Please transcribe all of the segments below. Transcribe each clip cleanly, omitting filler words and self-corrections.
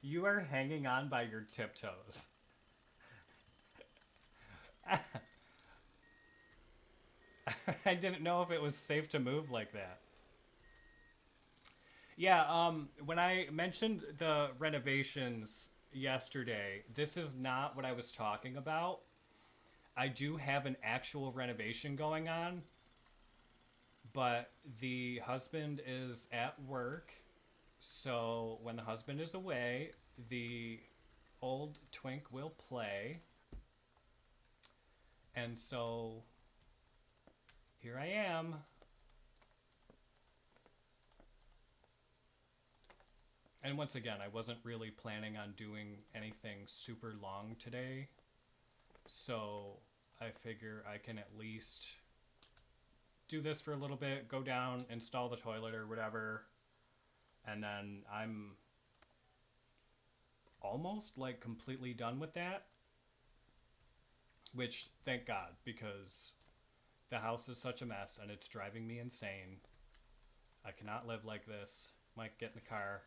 You are hanging on by your tiptoes. I didn't know if it was safe to move like that. Yeah, when I mentioned the renovations yesterday, this is not what I was talking about. I do have an actual renovation going on, but the husband is at work. So when the husband is away, the old twink will play. And so here I am. And once again, I wasn't really planning on doing anything super long today. So I figure I can at least do this for a little bit, go down, install the toilet or whatever. And then I'm almost like completely done with that. Which, thank God, because the house is such a mess and it's driving me insane. I cannot live like this. Mike, get in the car.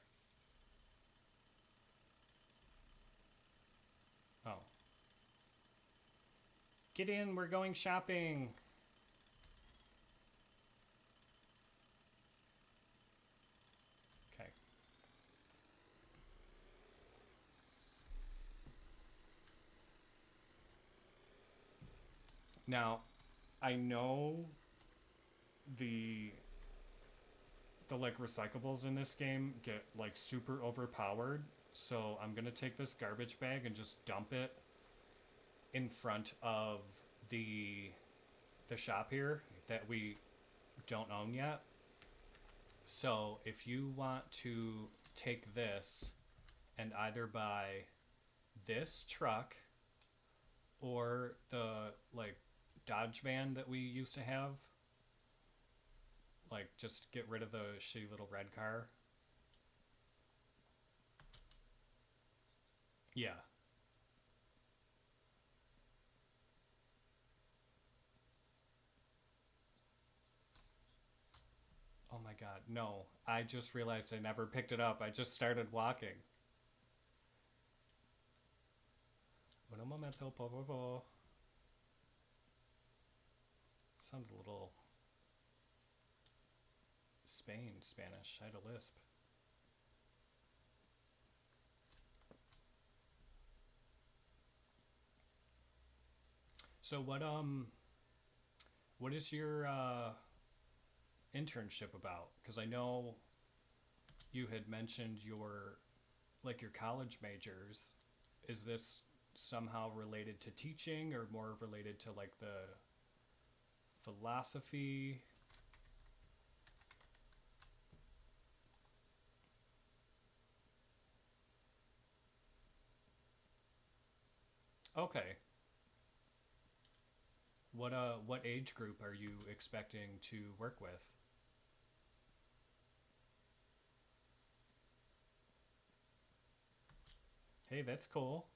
Oh. Get in, we're going shopping. Okay. Now, I know the like recyclables in this game get like super overpowered, so I'm gonna take this garbage bag and just dump it in front of the shop here that we don't own yet. So if you want to take this and either buy this truck or the like Dodge van that we used to have, like just get rid of the shitty little red car. Yeah. Oh my god, no. I just realized I never picked it up. I just started walking. Un momento, por favor. Sounded a little Spanish. I had a lisp. So what is your internship about? Because I know you had mentioned your like your college majors. Is this somehow related to teaching or more related to like the philosophy? Okay. What age group are you expecting to work with? Hey, that's cool.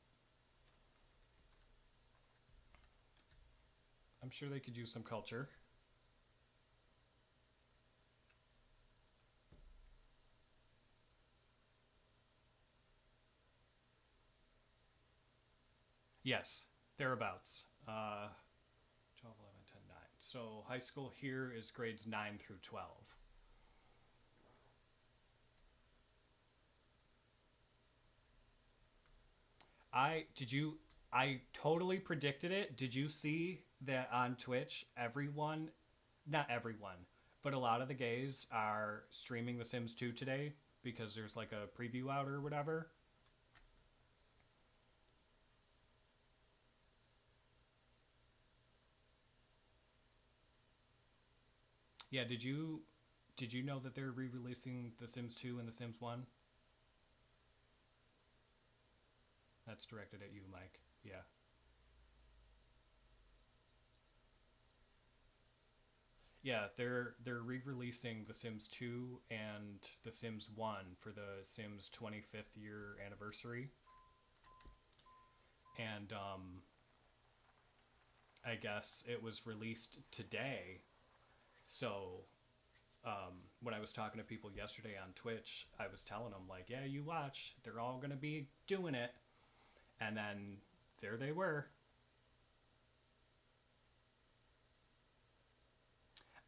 I'm sure they could use some culture. Yes, thereabouts. 12, 11, 10, 9. So high school here is grades 9 through 12. I totally predicted it. Did you see that on Twitch everyone, not everyone, but a lot of the gays are streaming The Sims 2 today because there's like a preview out or whatever? Yeah, did you know that they're re-releasing The Sims 2 and The Sims 1? That's directed at you, Mike. Yeah. Yeah, they're re-releasing The Sims 2 and The Sims 1 for the Sims 25th year anniversary. And I guess it was released today. So When I was talking to people yesterday on Twitch, I was telling them, like, yeah, you watch, they're all going to be doing it. And then there they were.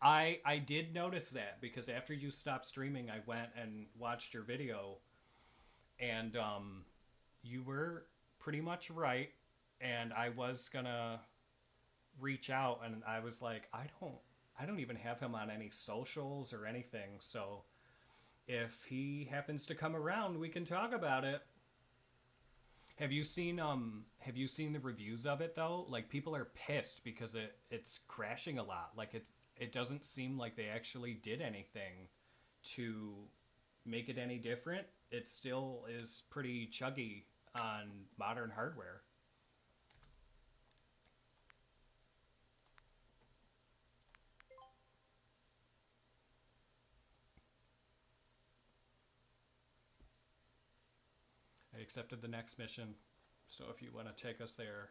I did notice that because after you stopped streaming, I went and watched your video, and you were pretty much right. And I was gonna reach out, and I was like, I don't even have him on any socials or anything. So if he happens to come around, we can talk about it. Have you seen the reviews of it though? Like people are pissed because it's crashing a lot. Like it doesn't seem like they actually did anything to make it any different. It still is pretty chuggy on modern hardware. I accepted the next mission, so if you want to take us there.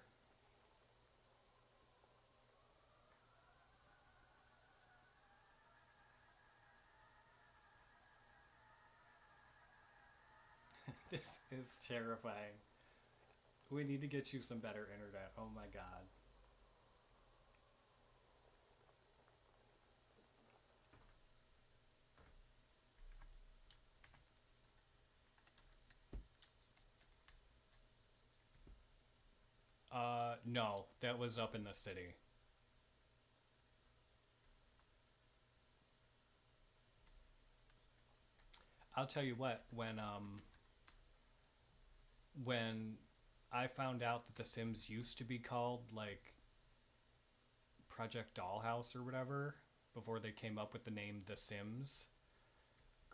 This is terrifying. We need to get you some better internet. Oh my god. No, that was up in the city. I'll tell you what, when I found out that The Sims used to be called like Project Dollhouse or whatever before they came up with the name The Sims,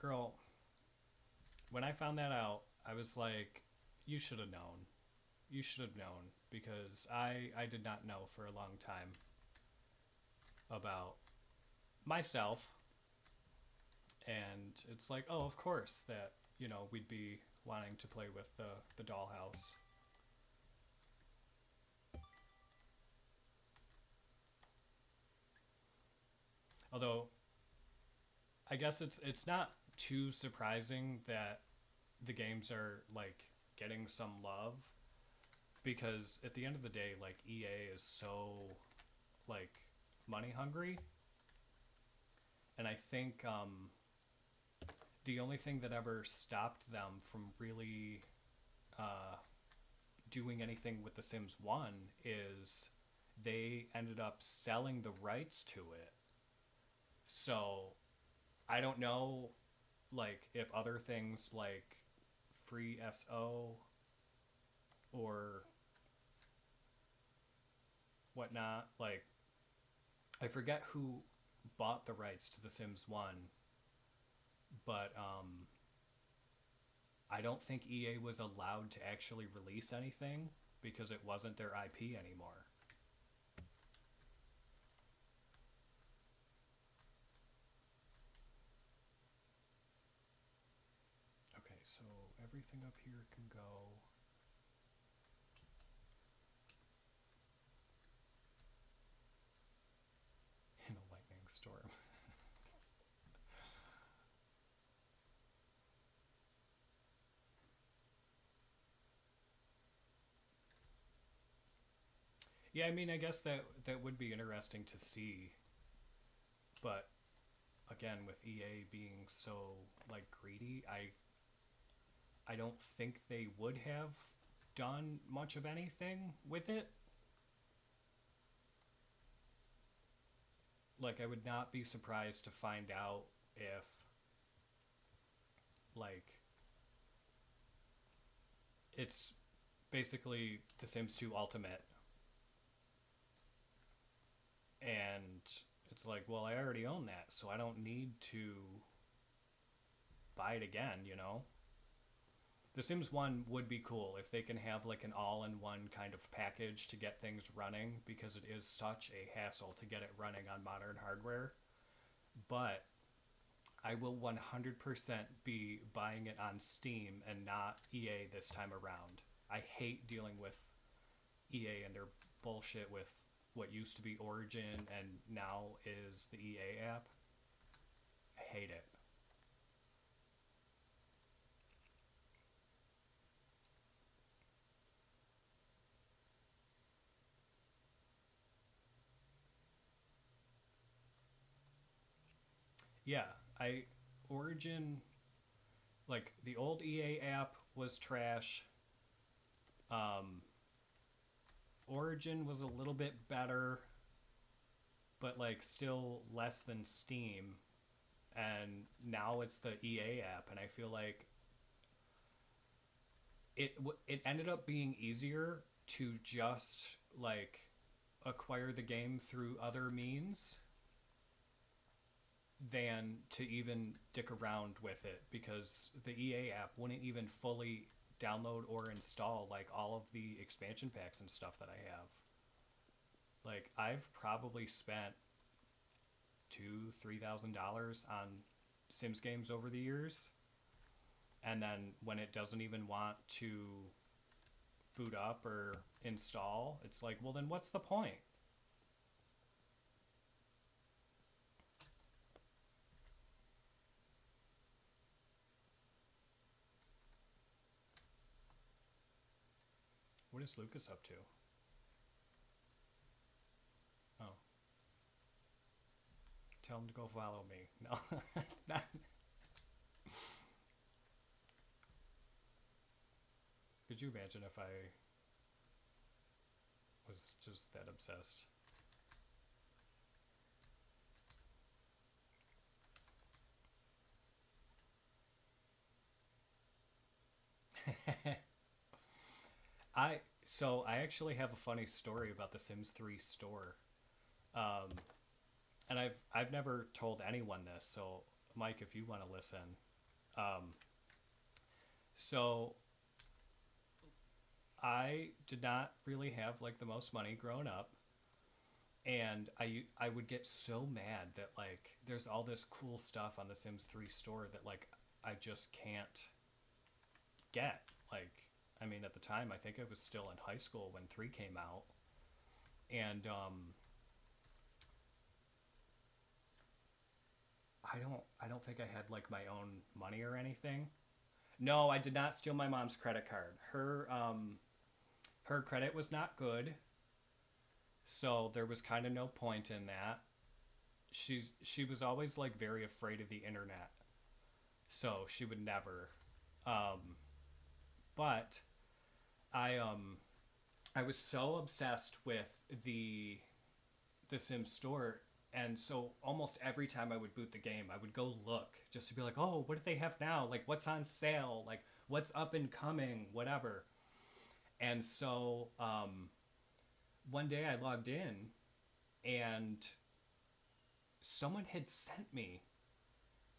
girl, when I found that out, I was like, you should have known. You should have known because I did not know for a long time about myself. And it's like, oh, of course that, we'd be wanting to play with the dollhouse. Although I guess it's not too surprising that the games are like getting some love because at the end of the day, like EA is so like money hungry, and I think the only thing that ever stopped them from really uh, doing anything with The Sims 1 is they ended up selling the rights to it. So I don't know, like, if other things like free SO or whatnot, like, I forget who bought the rights to The Sims 1, but I don't think EA was allowed to actually release anything because it wasn't their IP anymore. Okay, so everything up here can go. In a lightning storm. Yeah, I mean, I guess that would be interesting to see, but again, with EA being so like greedy, I don't think they would have done much of anything with it. Like, I would not be surprised to find out if like it's basically The Sims 2 Ultimate, and it's like, well, I already own that, so I don't need to buy it again. The Sims 1 would be cool if they can have like an all-in-one kind of package to get things running because it is such a hassle to get it running on modern hardware. But I will 100% be buying it on Steam and not EA this time around. I hate dealing with EA and their bullshit with what used to be Origin and now is the EA app. I hate it. Yeah, I Origin, like the old EA app was trash. Um, Origin was a little bit better, but like still less than Steam. And now it's the EA app, and I feel like it ended up being easier to just like acquire the game through other means than to even dick around with it, because the EA app wouldn't even fully download or install like all of the expansion packs and stuff that I have. Like I've probably spent $2,000-$3,000 on Sims games over the years, and then when it doesn't even want to boot up or install, it's like, well, then what's the point? What is Lucas up to? Oh, tell him to go follow me. No, not. Could you imagine if I was just that obsessed? I actually have a funny story about the Sims 3 store. Um, and I've never told anyone this, so Mike, if you want to listen. Um, so I did not really have like the most money growing up, and I would get so mad that like there's all this cool stuff on the Sims 3 store that like I just can't get. Like, I mean, at the time I think I was still in high school when 3 came out, and I don't think I had like my own money or anything. No, I did not steal my mom's credit card. Her credit was not good, so there was kind of no point in that. She was always like very afraid of the internet, so she would never. Um, but I I was so obsessed with the Sims store, and so almost every time I would boot the game, I would go look just to be like, oh, what do they have now? Like, what's on sale? Like, what's up and coming? Whatever. And so one day I logged in, and someone had sent me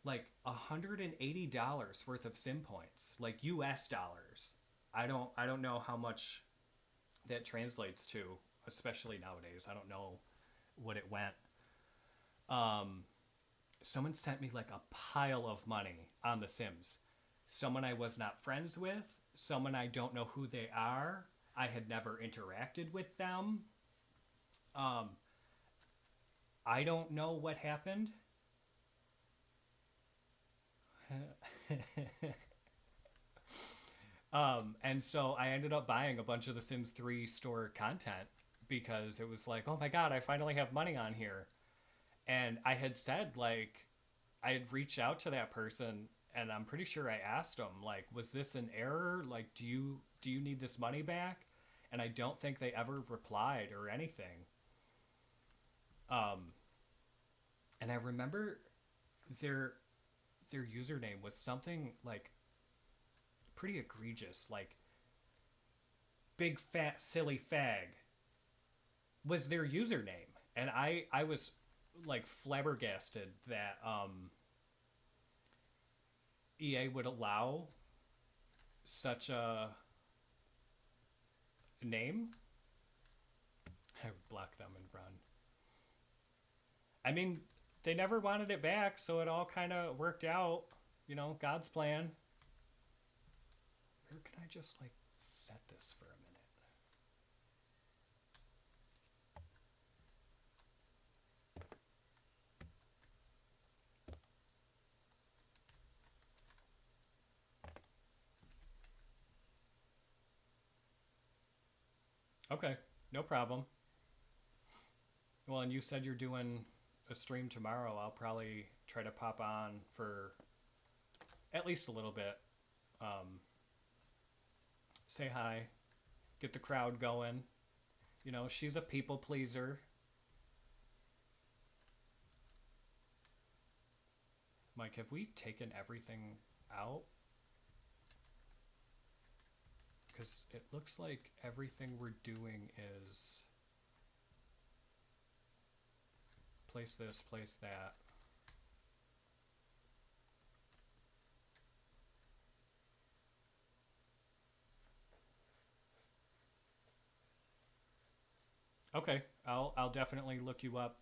like $180 worth of sim points, like US dollars. I don't know how much that translates to, especially nowadays. I don't know what it went. Um, Someone sent me like a pile of money on The Sims. Someone I was not friends with, someone I don't know who they are. I had never interacted with them. Um, I don't know what happened. And so I ended up buying a bunch of The Sims 3 store content because it was like, oh my god, I finally have money on here. And I had said, like, I had reached out to that person, and I'm pretty sure I asked them, like, was this an error? Like, do you need this money back? And I don't think they ever replied or anything. Um, and I remember their their username was something like pretty egregious, like big fat silly fag was their username, and I was like flabbergasted that EA would allow such a name. I would block them and run. I mean, they never wanted it back, so it all kind of worked out. You know, God's plan. Where can I just like set this for a minute? Okay, no problem. Well, and you said you're doing a stream tomorrow. I'll probably try to pop on for at least a little bit. Um, Say hi, get the crowd going. You know, she's a people pleaser. Mike, have we taken everything out? Because it looks like everything we're doing is place this, place that. Okay, I'll definitely look you up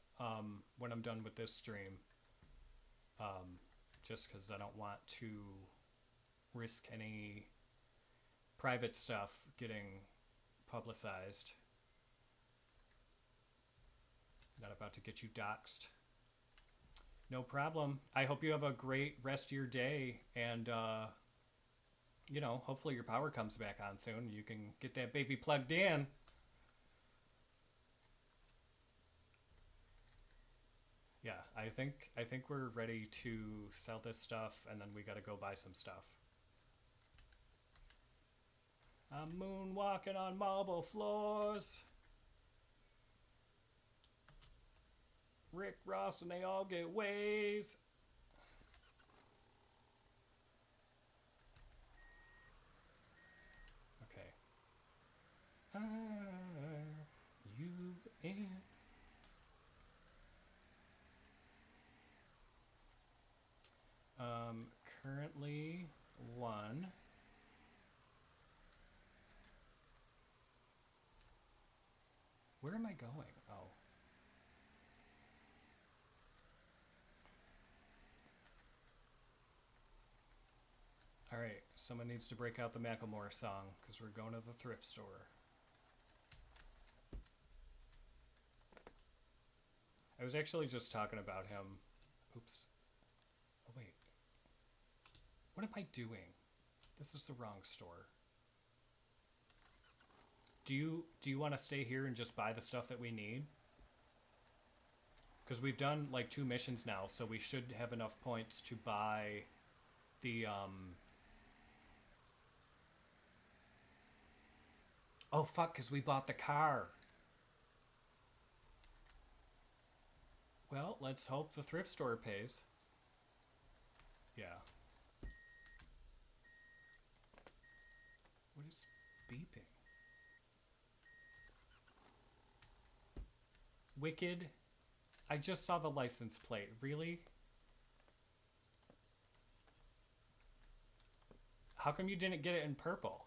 when I'm done with this stream. Um, just because I don't want to risk any private stuff getting publicized. Not about to get you doxxed. No problem. I hope you have a great rest of your day, and you know, hopefully your power comes back on soon and you can get that baby plugged in. Yeah, I think we're ready to sell this stuff, and then we got to go buy some stuff. I'm moonwalking on marble floors. Rick Ross and they all get ways. Okay. Are you in? Currently one. Where am I going? Oh. All right, someone needs to break out the Macklemore song because we're going to the thrift store. I was actually just talking about him. Oops. Oh, wait. What am I doing? This is the wrong store. Do you want to stay here and just buy the stuff that we need? Because we've done like 2 missions now, so we should have enough points to buy the Oh fuck, because we bought the car. Well, let's hope the thrift store pays. Yeah. What is beeping? Wicked. I just saw the license plate. Really? How come you didn't get it in purple?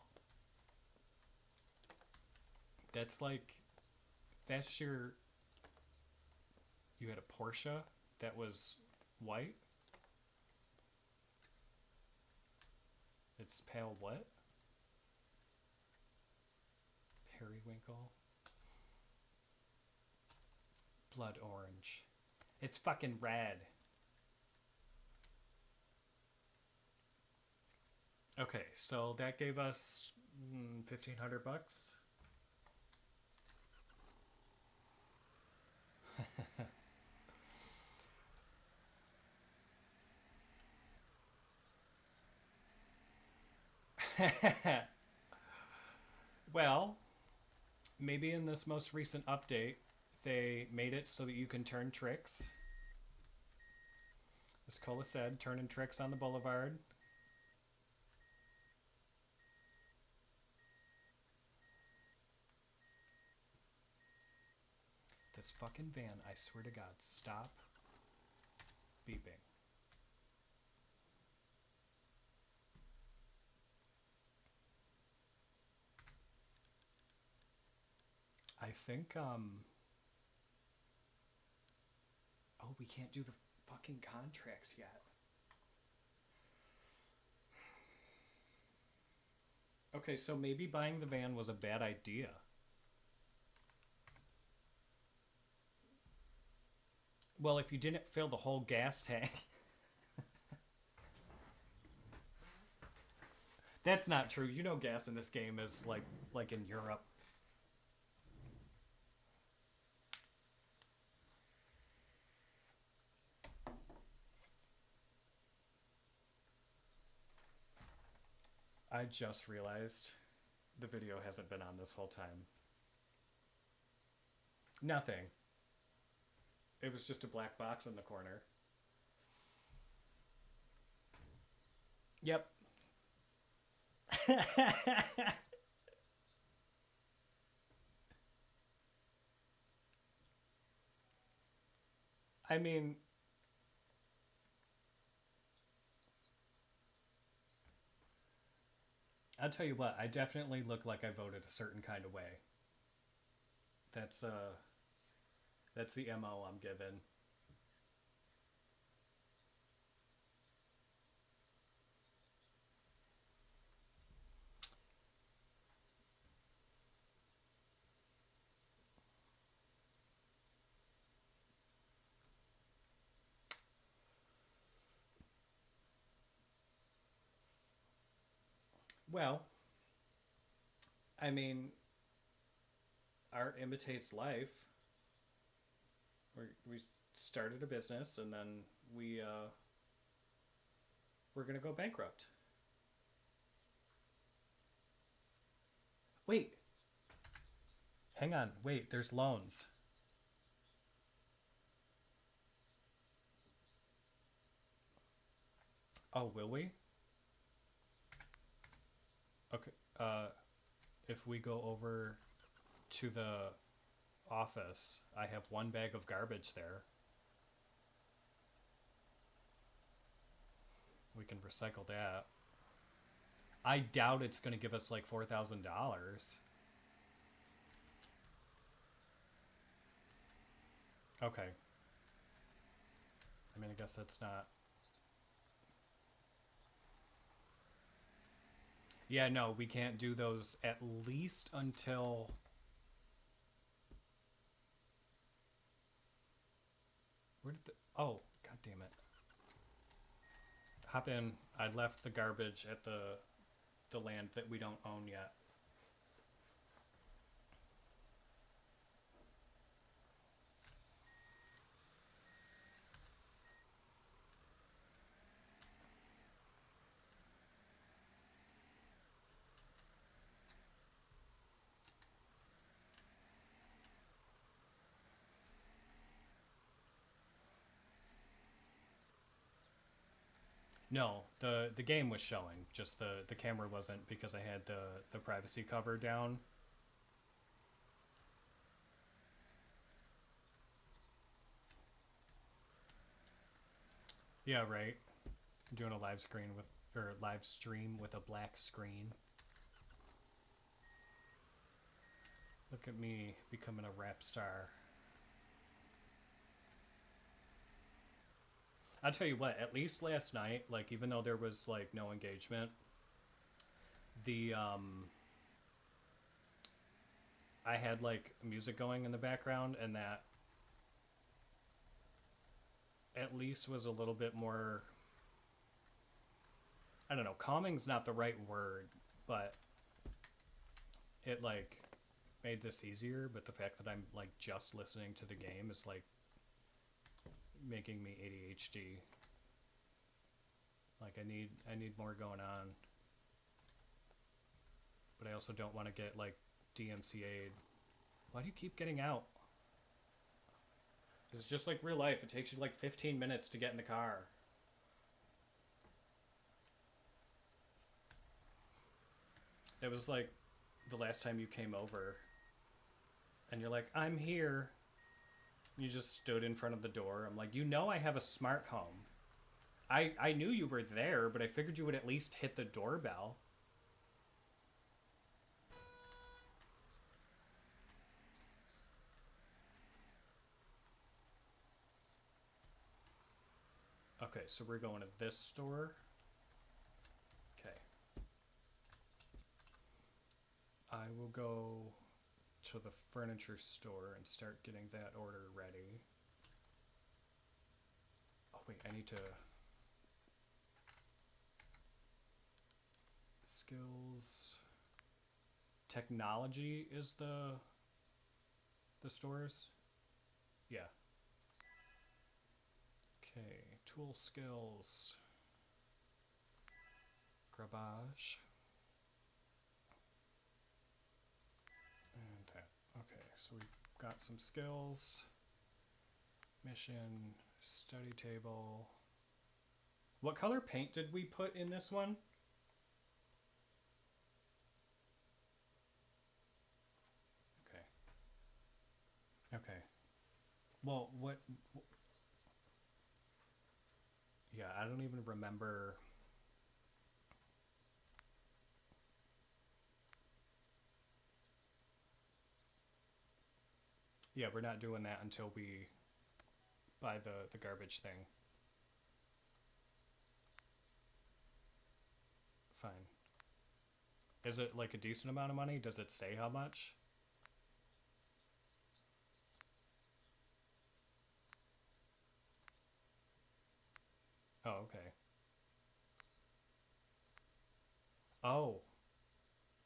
That's like... That's your... You had a Porsche that was white? It's pale what? Periwinkle? Blood orange. It's fucking red. Okay, so that gave us 1,500 bucks. Well, maybe in this most recent update, they made it so that you can turn tricks. As Cola said, turning tricks on the boulevard. This fucking van, I swear to God, stop beeping. I think, oh, we can't do the fucking contracts yet. Okay, so maybe buying the van was a bad idea. Well, if you didn't fill the whole gas tank. That's not true. You know gas in this game is like in Europe. I just realized the video hasn't been on this whole time. Nothing. It was just a black box in the corner. Yep. I mean, I'll tell you what, I definitely look like I voted a certain kind of way. That's that's the MO I'm given. Well, I mean, art imitates life. We started a business and then we're gonna go bankrupt. Wait, hang on. Wait, there's loans. Oh, will we? Okay. If we go over to the office, I have one bag of garbage there. We can recycle that. I doubt it's going to give us like $4,000. Okay. I mean, I guess that's not. Yeah, no, we can't do those at least until. Where did the. Oh, god damn it. Hop in. I left the garbage at the land that we don't own yet. No, the game was showing. Just the camera wasn't because I had the privacy cover down. Yeah, right. I'm doing a live screen with or live stream with a black screen. Look at me becoming a rap star. I'll tell you what, at least last night, like even though there was like no engagement, the I had like music going in the background and that at least was a little bit more, I don't know, calming's not the right word, but it like made this easier, but the fact that I'm like just listening to the game is like making me ADHD. Like I need more going on. But I also don't want to get like DMCA'd. Why do you keep getting out? It's just like real life. It takes you like 15 minutes to get in the car. It was like the last time you came over and you're like, I'm here. You just stood in front of the door. I'm like, you know I have a smart home. I knew you were there, but I figured you would at least hit the doorbell. Okay, so we're going to this store. Okay. I will go to the furniture store and start getting that order ready. Oh wait, I need to skills technology is the stores. Yeah. Okay, tool skills. Garbage. so we got some skills. Mission, study table. What color paint did we put in this one? Okay. Okay. Well, what... Yeah, I don't even remember... Yeah, we're not doing that until we buy the garbage thing. Fine. Is it like a decent amount of money? Does it say how much? Oh, okay. Oh.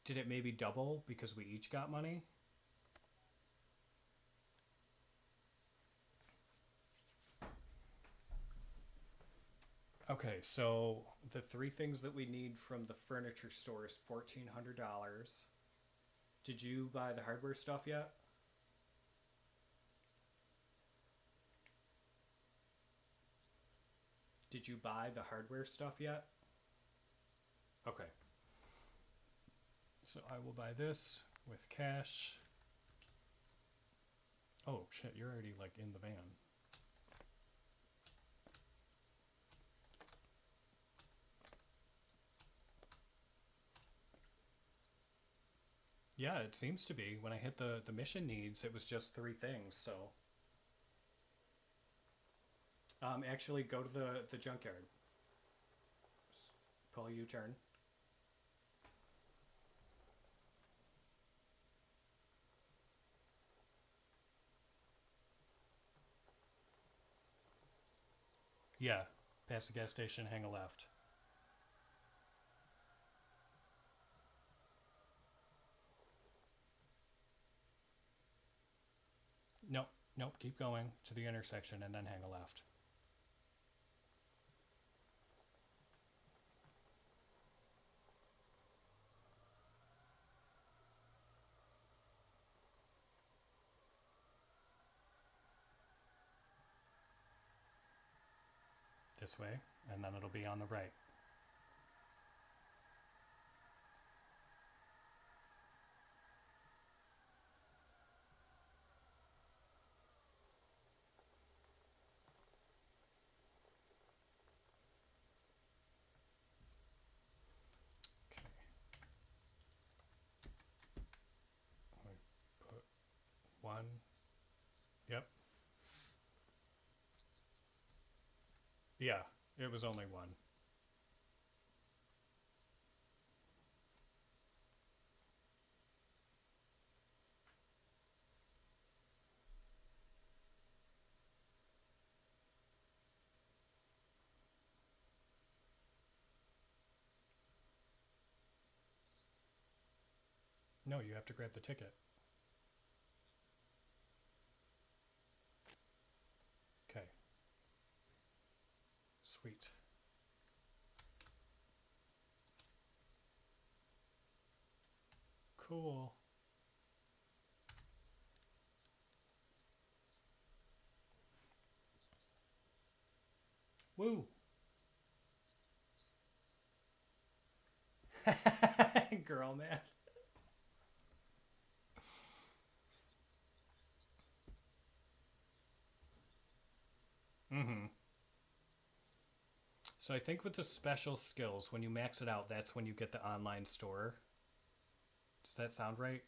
Did it maybe double because we each got money? Okay, so the three things that we need from the furniture store is $1,400. Did you buy the hardware stuff yet? Did you buy the hardware stuff yet? Okay. So I will buy this with cash. Oh shit, you're already like in the van. Yeah, it seems to be. When I hit the mission needs, it was just three things, so. Actually, go to the junkyard. Pull a U-turn. Yeah, past the gas station, hang a left. Nope, nope, keep going to the intersection and then hang a left. This way, and then it'll be on the right. Okay. We put one. Yep. Yeah, it was only one. No, you have to grab the ticket. Okay. Sweet. Cool. Woo! Girl math. Mm-hmm. So I think with the special skills, when you max it out, that's when you get the online store. Does that sound right?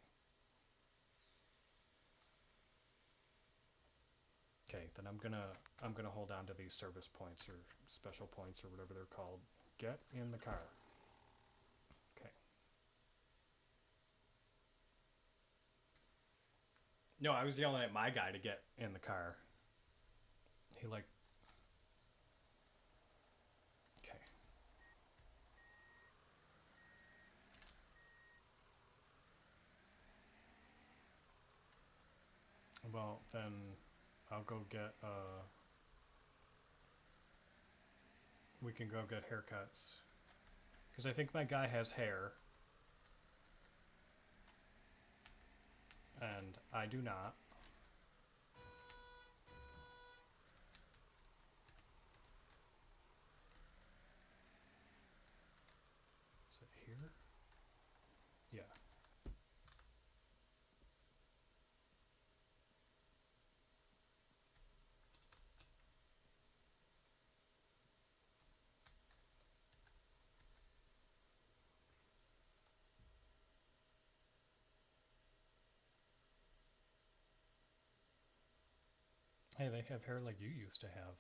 Okay, then I'm gonna hold on to these service points or special points or whatever they're called. Get in the car. Okay. No, I was yelling at my guy to get in the car. He like. Okay. Well, then I'll go get we can go get haircuts. Because I think my guy has hair. And I do not. Is it here? Yeah. Hey, they have hair like you used to have.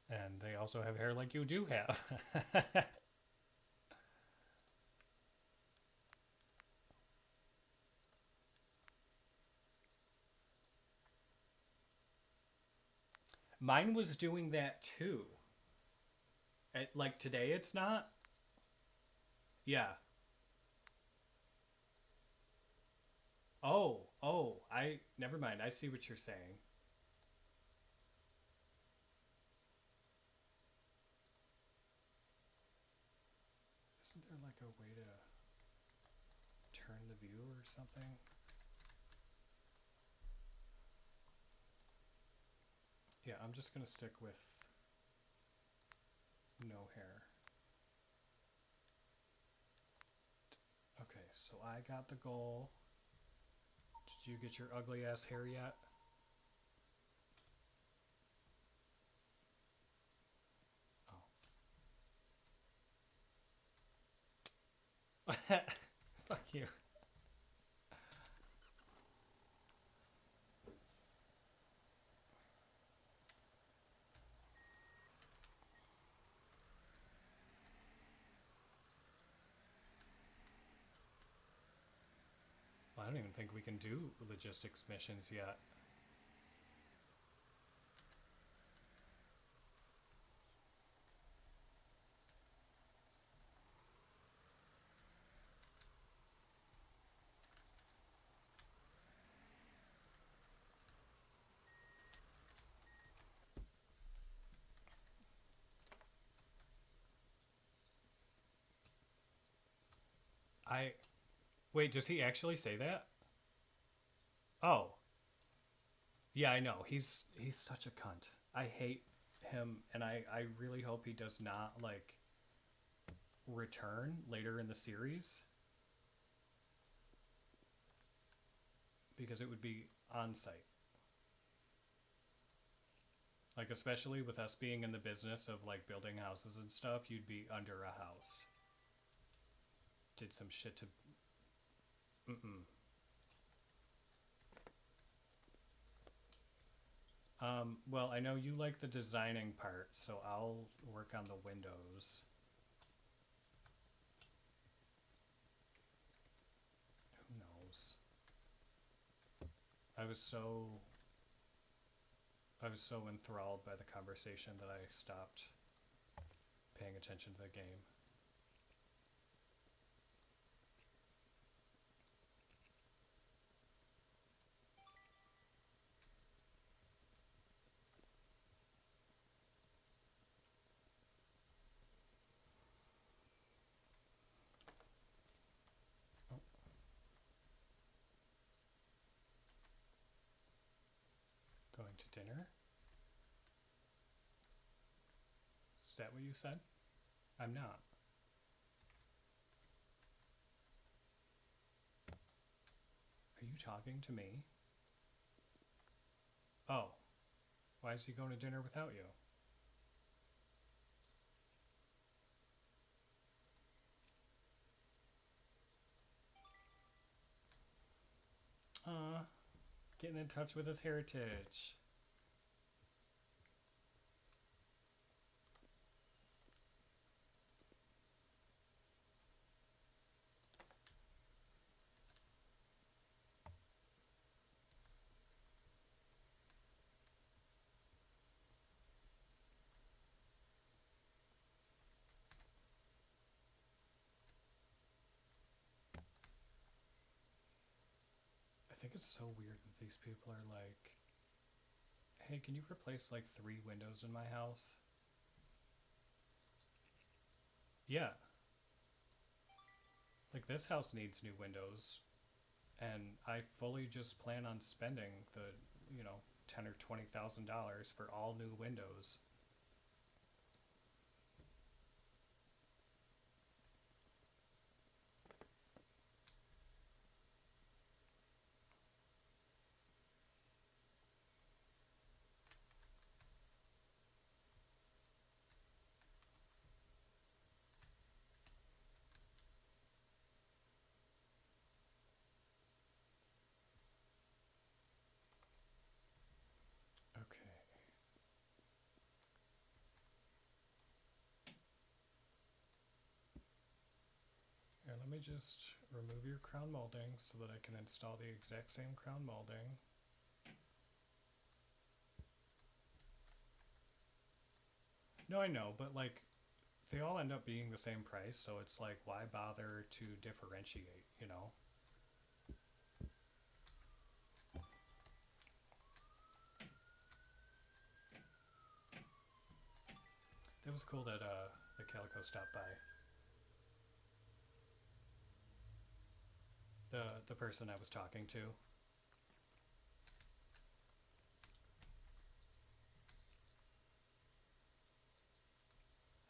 And they also have hair like you do have. Mine was doing that too. Like today, it's not. Yeah. Oh, I never mind. I see what you're saying. Isn't there like a way to turn the view or something? Yeah, I'm just gonna stick with no hair. Okay, so I got the goal. Did you get your ugly ass hair yet? Oh. Fuck you. Well, I don't even think we can do logistics missions yet. I wait, does he actually say that? Oh. Yeah, I know. He's such a cunt. I hate him and I really hope he does not like return later in the series because it would be on site. Like especially with us being in the business of like building houses and stuff, you'd be under a house. Did some shit to mm-mm. Well, I know you like the designing part, so I'll work on the windows. Who knows? I was so I was so enthralled by the conversation that I stopped paying attention to the game. Oh, going to dinner? Is that what you said? I'm not. Are you talking to me? Oh, why is he going to dinner without you? Getting in touch with his heritage. I think it's so weird that these people are like, hey, can you replace like 3 windows in my house? Yeah. Like this house needs new windows. and I fully just plan on spending the, you know, $10,000 or $20,000 for all new windows. Okay. Here, let me just remove your crown molding so that I can install the exact same crown molding. No, I know, but like, they all end up being the same price, so it's like, why bother to differentiate, you know? It was cool that the Calico stopped by. The person I was talking to.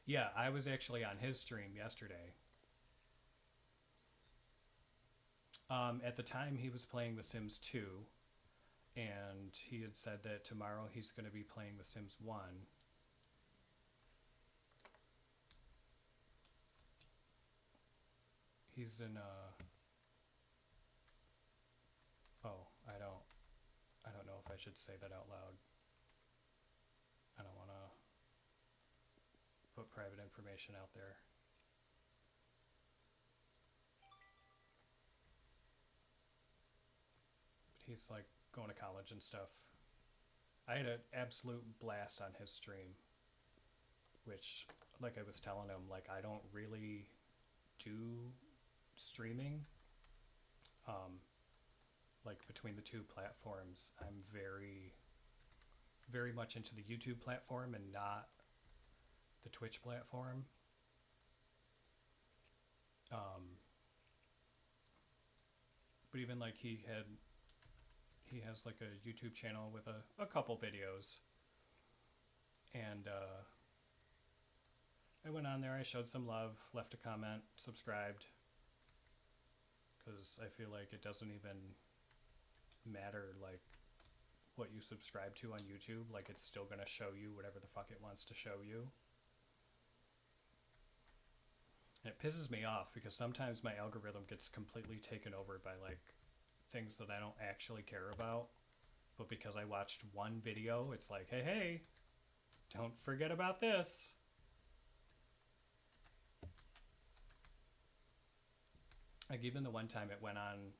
Yeah, I was actually on his stream yesterday. At the time, he was playing The Sims 2, and he had said that tomorrow he's going to be playing The Sims 1. He's in oh, I don't know if I should say that out loud. I don't want to put private information out there. But he's like going to college and stuff. I had an absolute blast on his stream, which, like I was telling him, like, I don't really do streaming. Like, between the two platforms, I'm very much into the YouTube platform and not the Twitch platform. But even like he has like a YouTube channel with a couple videos, and I went on there, I showed some love, left a comment, subscribed, because I feel like it doesn't even matter like what you subscribe to on YouTube. Like, it's still gonna show you whatever the fuck it wants to show you. And it pisses me off because sometimes my algorithm gets completely taken over by like things that I don't actually care about. But because I watched one video, it's like, hey, don't forget about this. Like, even the one time it went on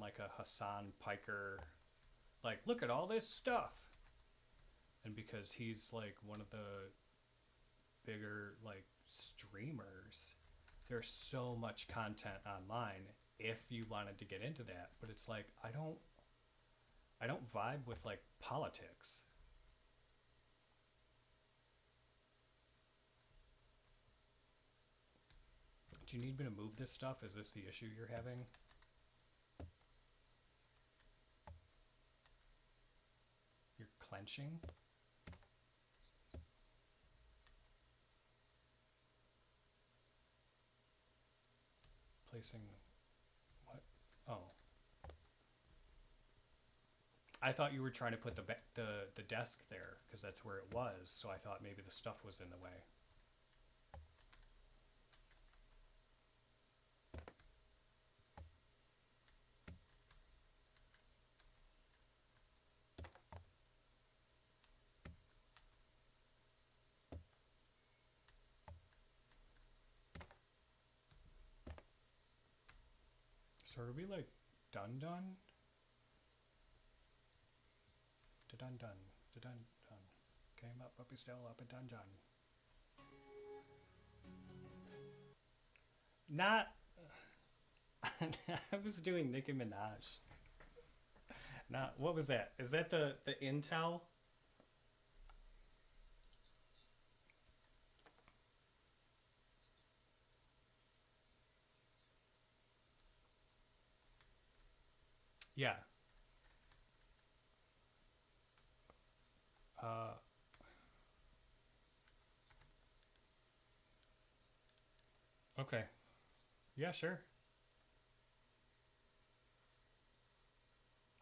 like a Hassan Piker, like, look at all this stuff. And because he's like one of the bigger like streamers, there's so much content online if you wanted to get into that. But it's like, I don't vibe with like politics. Do you need me to move this stuff? Is this the issue you're having? You're clenching? Placing what? Oh. I thought you were trying to put the desk there because that's where it was, so I thought maybe the stuff was in the way. So are we like done? Da-dun done. Da-dun done. Came up, puppy still up and done. Not. I was doing Nicki Minaj. Not. What was that? Is that the Intel? Yeah. Uh, okay. Yeah, sure.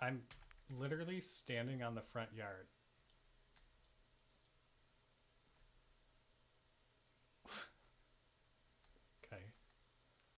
I'm literally standing on the front yard.